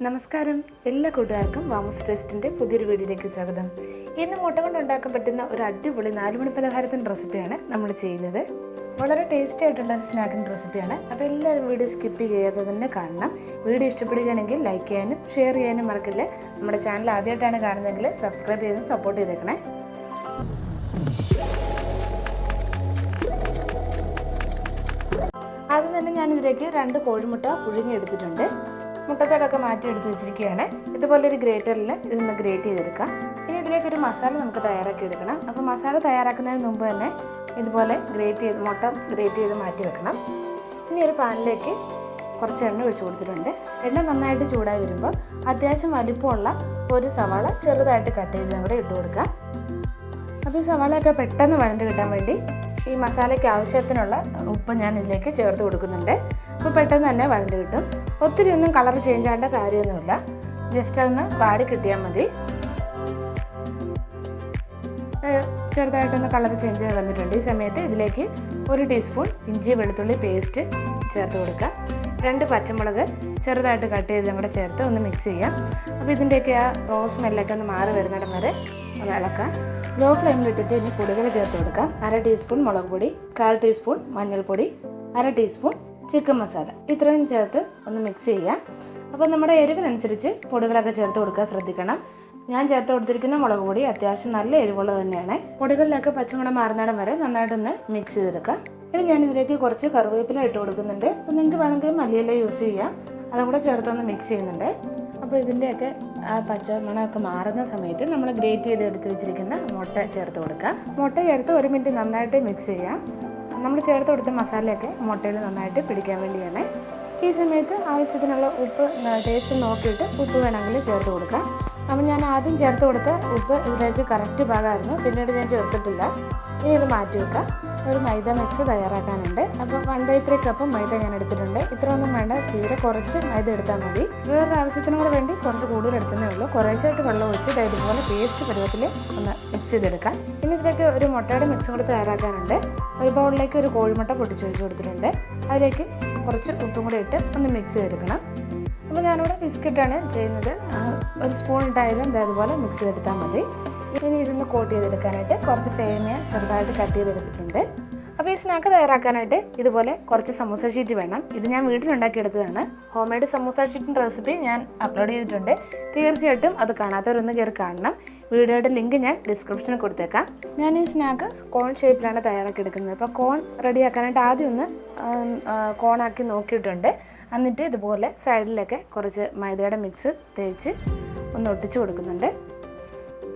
നമസ്കാരം, എല്ലാ കൂട്ടുകാർക്കും വാമൂസ് ടേസ്റ്റിൻ്റെ പുതിയൊരു വീഡിയോയിലേക്ക് സ്വാഗതം. ഇന്ന് മുട്ട കൊണ്ട് ഉണ്ടാക്കാൻ പറ്റുന്ന ഒരു അടിപൊളി 4 മണി പലഹാരത്തിൻ്റെ റെസിപ്പിയാണ് നമ്മൾ ചെയ്യുന്നത്. വളരെ ടേസ്റ്റി ആയിട്ടുള്ള ഒരു സ്നാക്കിൻ്റെ റെസിപ്പിയാണ്. അപ്പോൾ എല്ലാവരും വീഡിയോ സ്കിപ്പ് ചെയ്യാതെ തന്നെ കാണണം. വീഡിയോ ഇഷ്ടപ്പെടുകയാണെങ്കിൽ ലൈക്ക് ചെയ്യാനും ഷെയർ ചെയ്യാനും മറക്കില്ല. നമ്മുടെ ചാനൽ ആദ്യമായിട്ടാണ് കാണുന്നതെങ്കിൽ സബ്സ്ക്രൈബ് ചെയ്ത് സപ്പോർട്ട് ചെയ്തേക്കണേ. ആദ്യം തന്നെ ഞാനിതിലേക്ക് 2 കോഴിമുട്ട പുഴുങ്ങിയെടുത്തിട്ടുണ്ട്. മുട്ടത്തോടൊക്കെ മാറ്റി എടുത്ത് വെച്ചിരിക്കുകയാണ്. ഇതുപോലൊരു ഗ്രേറ്ററിൽ ഇതൊന്ന് ഗ്രേറ്റ് ചെയ്തെടുക്കാം. ഇനി ഇതിലേക്ക് ഒരു മസാല നമുക്ക് തയ്യാറാക്കി എടുക്കണം. അപ്പോൾ മസാല തയ്യാറാക്കുന്നതിന് മുമ്പ് തന്നെ ഇതുപോലെ മുട്ട ഗ്രേറ്റ് ചെയ്ത് മാറ്റി വെക്കണം. ഇനി ഒരു പാനിലേക്ക് കുറച്ച് എണ്ണ ഒഴിച്ച് കൊടുത്തിട്ടുണ്ട്. എണ്ണ നന്നായിട്ട് ചൂടായി വരുമ്പോൾ അത്യാവശ്യം വലിപ്പമുള്ള ഒരു സവാള ചെറുതായിട്ട് കട്ട് ചെയ്ത് കൂടെ ഇട്ട് കൊടുക്കാം. അപ്പോൾ ഈ സവാളയൊക്കെ പെട്ടെന്ന് വഴണ്ട് കിട്ടാൻ വേണ്ടി ഈ മസാലയ്ക്ക് ആവശ്യത്തിനുള്ള ഉപ്പ് ഞാൻ ഇതിലേക്ക് ചേർത്ത് കൊടുക്കുന്നുണ്ട്. അപ്പോൾ പെട്ടെന്ന് തന്നെ വഴണ്ട് കിട്ടും. ഒത്തിരി ഒന്നും കളർ ചേഞ്ച് ആവേണ്ട കാര്യമൊന്നുമില്ല, ജസ്റ്റ് ഒന്ന് വാടി കിട്ടിയാൽ മതി. ചെറുതായിട്ടൊന്ന് കളർ ചേഞ്ച് വന്നിട്ടുണ്ട്. ഈ സമയത്ത് ഇതിലേക്ക് 1 ടീസ്പൂൺ ഇഞ്ചി വെളുത്തുള്ളി പേസ്റ്റ് ചേർത്ത് കൊടുക്കാം. 2 പച്ചമുളക് ചെറുതായിട്ട് കട്ട് ചെയ്ത് കൂടെ ചേർത്ത് ഒന്ന് മിക്സ് ചെയ്യാം. അപ്പോൾ ഇതിൻ്റെയൊക്കെ ആ റോസ് സ്മെല്ലൊക്കെ ഒന്ന് മാറി വരുന്നിടം വരെ ഒന്ന് ഇളക്കാം. ലോ ഫ്ലെയിമിലിട്ടിട്ട് ഇനി പൊടികൾ ചേർത്ത് കൊടുക്കാം. 1/2 ടീസ്പൂൺ മുളക് പൊടി, 1/4 ടീസ്പൂൺ മഞ്ഞൾപ്പൊടി, 1/2 ടീസ്പൂൺ ചിക്കൻ മസാല, ഇത്രയും ചേർത്ത് ഒന്ന് മിക്സ് ചെയ്യാം. അപ്പോൾ നമ്മുടെ എരിവിനനുസരിച്ച് പൊടികളൊക്കെ ചേർത്ത് കൊടുക്കാൻ ശ്രദ്ധിക്കണം. ഞാൻ ചേർത്ത് കൊടുത്തിരിക്കുന്ന മുളക് പൊടി അത്യാവശ്യം നല്ല എരിവുള്ളത് തന്നെയാണ്. പൊടികളിലൊക്കെ പച്ചമണം മാറുന്നിടം വരെ നന്നായിട്ടൊന്ന് മിക്സ് ചെയ്തെടുക്കാം. ഇനി ഞാനിതിലേക്ക് കുറച്ച് കറിവേപ്പില ഇട്ട് കൊടുക്കുന്നുണ്ട്. അപ്പോൾ നിങ്ങൾക്ക് വേണമെങ്കിൽ മല്ലിയില യൂസ് ചെയ്യാം. അതും കൂടെ ചേർത്തൊന്ന് മിക്സ് ചെയ്യുന്നുണ്ട്. അപ്പോൾ ഇതിൻ്റെയൊക്കെ ആ പച്ചമണമൊക്കെ മാറുന്ന സമയത്ത് നമ്മൾ ഗ്രേറ്റ് ചെയ്ത് എടുത്ത് വെച്ചിരിക്കുന്ന മുട്ട ചേർത്ത് കൊടുക്കാം. മുട്ട ചേർത്ത് 1 മിനിറ്റ് നന്നായിട്ട് മിക്സ് ചെയ്യാം. നമ്മൾ ചേർത്ത് കൊടുത്ത മസാലയൊക്കെ മുട്ടയിൽ നന്നായിട്ട് പിടിക്കാൻ വേണ്ടിയാണ്. ഈ സമയത്ത് ആവശ്യത്തിനുള്ള ഉപ്പ് ടേസ്റ്റ് നോക്കിയിട്ട് ഉപ്പ് വേണമെങ്കിൽ ചേർത്ത് കൊടുക്കാം. അപ്പോൾ ഞാൻ ആദ്യം ചേർത്ത് കൊടുത്ത ഉപ്പ് ഇതിലേക്ക് കറക്റ്റ് ഭാഗമായിരുന്നു, പിന്നീട് ഞാൻ ചേർത്തിട്ടില്ല. ഇനി ഇത് മാറ്റി വെക്കാം. ഒരു മൈദ മിക്സ് തയ്യാറാക്കാനുണ്ട്. അപ്പോൾ 1/3 കപ്പ് മൈദ ഞാൻ എടുത്തിട്ടുണ്ട്. ഇത്രയൊന്നും വേണ്ട, തീരെ കുറച്ച് മൈദ എടുത്താൽ മതി. വേറൊരു ആവശ്യത്തിനും കൂടെ വേണ്ടി കുറച്ച് കൂടുതൽ എടുത്തതേ ഉള്ളൂ. കുറേശ്ശായിട്ട് വെള്ളം ഒഴിച്ച് ഇതുപോലെ പേസ്റ്റ് പരുവത്തിൽ ഒന്ന് മിക്സ് ചെയ്തെടുക്കാം. ഇനി ഇതിലേക്ക് ഒരു മുട്ടയുടെ മിക്സും കൂടി തയ്യാറാക്കാനുണ്ട്. ഒരു ബൗളിലേക്ക് ഒരു കോഴിമുട്ട പൊട്ടിച്ചൊഴിച്ച് കൊടുത്തിട്ടുണ്ട്. അതിലേക്ക് കുറച്ച് ഉപ്പും കൂടി ഇട്ട് ഒന്ന് മിക്സ് ചെയ്തെടുക്കണം. അപ്പോൾ ഞാനിവിടെ ബിസ്ക്കറ്റാണ് ചെയ്യുന്നത്. 1 സ്പൂൺ ഇട്ടായാലും അതുപോലെ മിക്സ് ചെയ്തെടുത്താൽ മതി. ഇനി ഇതൊന്ന് കോട്ട് ചെയ്തെടുക്കാനായിട്ട് കുറച്ച് സേമിയ ചെറുതായിട്ട് കട്ട് ചെയ്തെടുത്തിട്ടുണ്ട്. അപ്പോൾ ഈ സ്നാക്ക് തയ്യാറാക്കാനായിട്ട് ഇതുപോലെ കുറച്ച് സമൂസ ഷീറ്റ് വേണം. ഇത് ഞാൻ വീട്ടിലുണ്ടാക്കിയെടുത്തതാണ്. ഹോം മെയ്ഡ് സമൂസ ഷീറ്റിൻ്റെ റെസിപ്പി ഞാൻ അപ്ലോഡ് ചെയ്തിട്ടുണ്ട്. തീർച്ചയായിട്ടും അത് കാണാത്തവരൊന്ന് കയറി കാണണം. വീഡിയോയുടെ ലിങ്ക് ഞാൻ ഡിസ്ക്രിപ്ഷനിൽ കൊടുത്തേക്കാം. ഞാൻ ഈ സ്നാക്ക് കോൺ ഷേപ്പിലാണ് തയ്യാറാക്കിയെടുക്കുന്നത്. അപ്പോൾ കോൺ റെഡിയാക്കാനായിട്ട് ആദ്യം ഒന്ന് കോണാക്കി നോക്കിയിട്ടുണ്ട്. എന്നിട്ട് ഇതുപോലെ സൈഡിലൊക്കെ കുറച്ച് മൈദയുടെ മിക്സ് തേച്ച് ഒന്ന് ഒട്ടിച്ച് കൊടുക്കുന്നുണ്ട്.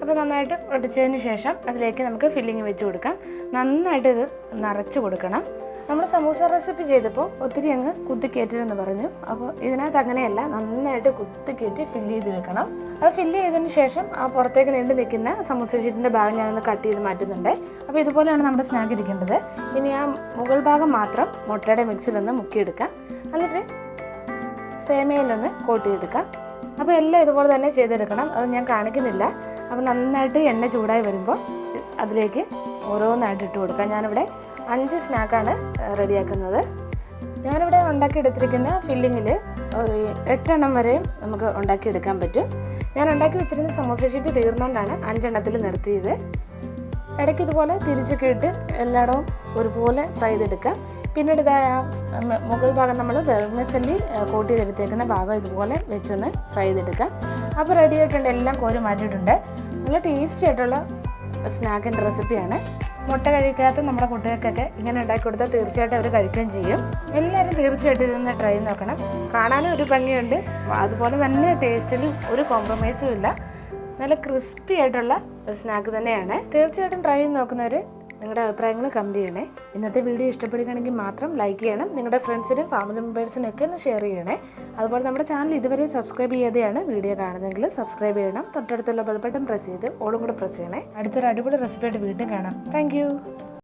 അപ്പോൾ നന്നായിട്ട് ഒട്ടിച്ചതിന് ശേഷം അതിലേക്ക് നമുക്ക് ഫില്ലിങ് വെച്ച് കൊടുക്കാം. നന്നായിട്ട് ഇത് നിറച്ച് കൊടുക്കണം. നമ്മൾ സമൂസ റെസിപ്പി ചെയ്തപ്പോൾ ഒത്തിരി അങ്ങ് കുത്തിക്കയറ്റെന്ന് പറഞ്ഞു. അപ്പോൾ ഇതിനകത്ത് അങ്ങനെയല്ല, നന്നായിട്ട് കുത്തിക്കയറ്റി ഫില്ല് ചെയ്ത് വെക്കണം. അത് ഫില്ല് ചെയ്തതിന് ശേഷം ആ പുറത്തേക്ക് നീണ്ടു നിൽക്കുന്ന സമൂസ ഷീറ്റിൻ്റെ ഭാഗം ഞാനൊന്ന് കട്ട് ചെയ്ത് മാറ്റുന്നുണ്ട്. അപ്പോൾ ഇതുപോലെയാണ് നമ്മുടെ സ്നാക്ക് ഇരിക്കേണ്ടത്. ഇനി ആ മുകൾ ഭാഗം മാത്രം മുട്ടയുടെ മിക്സിലൊന്ന് മുക്കിയെടുക്കാം. എന്നിട്ട് സേമിയയിലൊന്ന് കോട്ട് ചെയ്തെടുക്കാം. അപ്പോൾ എല്ലാം ഇതുപോലെ തന്നെ ചെയ്തെടുക്കണം. അത് ഞാൻ കാണിക്കുന്നില്ല. അപ്പോൾ നന്നായിട്ട് എണ്ണ ചൂടായി വരുമ്പോൾ അതിലേക്ക് ഓരോന്നായിട്ട് ഇട്ട് കൊടുക്കാം. ഞാനിവിടെ 5 സ്നാക്കാണ് റെഡിയാക്കുന്നത്. ഞാനിവിടെ ഉണ്ടാക്കിയെടുത്തിരിക്കുന്ന ഫില്ലിങ്ങിൽ 8 എണ്ണം വരെയും നമുക്ക് ഉണ്ടാക്കിയെടുക്കാൻ പറ്റും. ഞാൻ ഉണ്ടാക്കി വെച്ചിരുന്ന സമൂസ ഷീറ്റ് തീർന്നുകൊണ്ടാണ് 5 എണ്ണത്തിൽ നിർത്തിയത്. ഇടയ്ക്ക് ഇതുപോലെ തിരിച്ചൊക്കെ ഇട്ട് എല്ലായിടവും ഒരുപോലെ ഫ്രൈ ചെയ്തെടുക്കാം. പിന്നീട് ഇതാ മുകൾ ഭാഗം നമ്മൾ വെർമിസെല്ലി കോട്ട് ചെയ്തെടുത്തേക്കുന്ന ഭാഗം ഇതുപോലെ വെച്ചൊന്ന് ഫ്രൈ ചെയ്തെടുക്കാം. അപ്പോൾ റെഡി ആയിട്ടുണ്ട്, എല്ലാം കോരി മാറ്റിയിട്ടുണ്ട്. നല്ല ടേസ്റ്റി ആയിട്ടുള്ള സ്നാക്കിൻ്റെ റെസിപ്പിയാണ്. മുട്ട കഴിക്കാത്ത നമ്മുടെ കുട്ടികൾക്കൊക്കെ ഇങ്ങനെ ഉണ്ടാക്കി കൊടുത്താൽ തീർച്ചയായിട്ടും അവർ കഴിക്കുകയും ചെയ്യും. എല്ലാവരും തീർച്ചയായിട്ടും ഇതൊന്ന് ട്രൈ നോക്കണം. കാണാനും ഒരു ഭംഗിയുണ്ട്, അതുപോലെ തന്നെ ടേസ്റ്റിൽ ഒരു കോംപ്രമൈസും ഇല്ല. നല്ല ക്രിസ്പി ആയിട്ടുള്ള സ്നാക്ക് തന്നെയാണ്. തീർച്ചയായിട്ടും ട്രൈ ചെയ്ത് നോക്കുന്നവർ നിങ്ങളുടെ അഭിപ്രായങ്ങൾ കമൻറ്റ് ചെയ്യണേ. ഇന്നത്തെ വീഡിയോ ഇഷ്ടപ്പെടുകയാണെങ്കിൽ മാത്രം ലൈക്ക് ചെയ്യണം. നിങ്ങളുടെ ഫ്രണ്ട്സിനും ഫാമിലി മെമ്പേഴ്സിനൊക്കെ ഒന്ന് ഷെയർ ചെയ്യണേ. അതുപോലെ നമ്മുടെ ചാനൽ ഇതുവരെ സബ്സ്ക്രൈബ് ചെയ്യാതെയാണ് വീഡിയോ കാണുന്നതെങ്കിൽ സബ്സ്ക്രൈബ് ചെയ്യണം. തൊട്ടടുത്തുള്ള ബെൽ ബട്ടൺ പ്രസ് ചെയ്ത് ഓളും കൂടെ പ്രസ് ചെയ്യണേ. അടുത്തൊരു അടിപൊളി റെസിപ്പിയായിട്ട് വീണ്ടും കാണാം. താങ്ക്